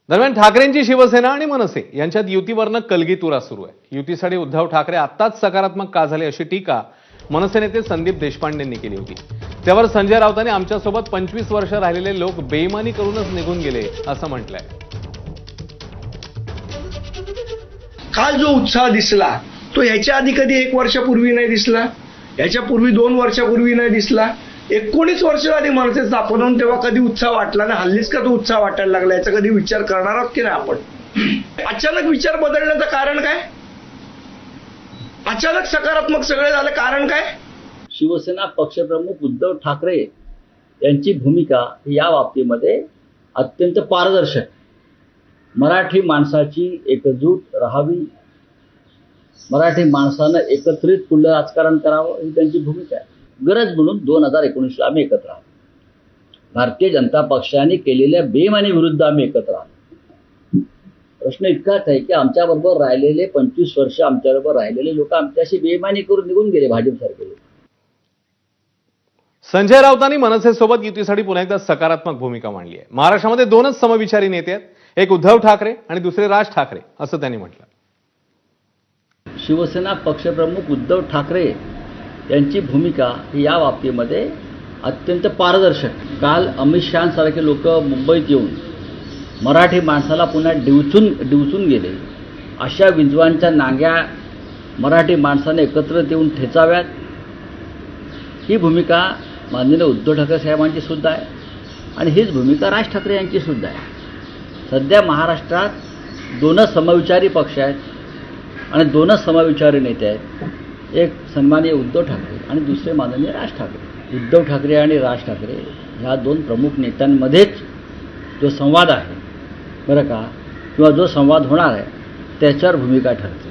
दरम्यान ठाकरेंची शिवसेना आणि मनसे यांच्यात युतीवरनं कलगीतुरा सुरू आहे। युतीसाठी उद्धव ठाकरे आत्ताच सकारात्मक का झाले अशी टीका मनसे नेते संदीप देशपांडेंनी केली होती। त्यावर संजय राऊतांनी आमच्यासोबत 25 वर्ष राहिलेले लोक बेईमानी करूनच निघून गेले असं म्हटलंय। काल जो उत्साह दिसला तो याच्या आधी कधी 1 वर्षापूर्वी नाही दिसला, याच्या पूर्वी 2 वर्षापूर्वी नाही दिसला। 19 वर्ष झाली मनसे स्थापन होऊन, तेव्हा कधी उत्साह वाटला ना, हल्लीच का तो उत्साह वाटायला लागला याचा कधी विचार करणार आहोत की नाही आपण? अचानक विचार बदलण्याचं कारण काय? अचानक सकारात्मक सगळे झाले, कारण काय? शिवसेना पक्षप्रमुख उद्धव ठाकरे यांची भूमिका या बाबतीमध्ये अत्यंत पारदर्शक, मराठी माणसाची एकजूट राहावी, मराठी माणसानं एकत्रित पुढलं राजकारण करावं ही त्यांची भूमिका आहे। गरज म्हणून 2019 आम्ही एकत्र आलो। भारतीय जनता पक्षाने केलेल्या बेईमानी विरुद्ध आम्ही एकत्र आलो। प्रश्न इतकाच आहे की आमच्याबरोबर राहिलेले 25 वर्ष आमच्याबरोबर राहिलेले लोक आमच्याशी बेईमानी करून निघून गेले, भाजपसारखे लोक। संजय राऊतांनी मनसेसोबत युतीसाठी पुन्हा एकदा सकारात्मक भूमिका मांडली आहे। महाराष्ट्रामध्ये 2च समविचारी नेते आहेत, एक उद्धव ठाकरे आणि दुसरे राज ठाकरे असं त्यांनी म्हटलं। शिवसेना पक्षप्रमुख उद्धव ठाकरे यांची भूमिका या बाबतीमध्ये अत्यंत पारदर्शक। काल अमित शहांसारखे लोक मुंबईत येऊन मराठी माणसाला पुन्हा डिवचून गेले, अशा विंचवांच्या नांग्या मराठी माणसाने एकत्र येऊन ठेचाव्यात, ही भूमिका माननीय उद्धव ठाकरे साहेबांची सुद्धा आहे आणि हीच भूमिका राज ठाकरे यांची सुद्धा आहे। सध्या महाराष्ट्रात 2च समविचारी पक्ष आहेत आणि 2च समविचारी नेते आहेत, एक सन्माननीय उद्धव ठाकरे आणि दुसरे माननीय राज ठाकरे। उद्धव ठाकरे आणि राज ठाकरे ह्या 2 प्रमुख नेत्यांमध्येच जो संवाद आहे बरं का, किंवा जो संवाद होणार आहे त्याच्यावर भूमिका ठरते।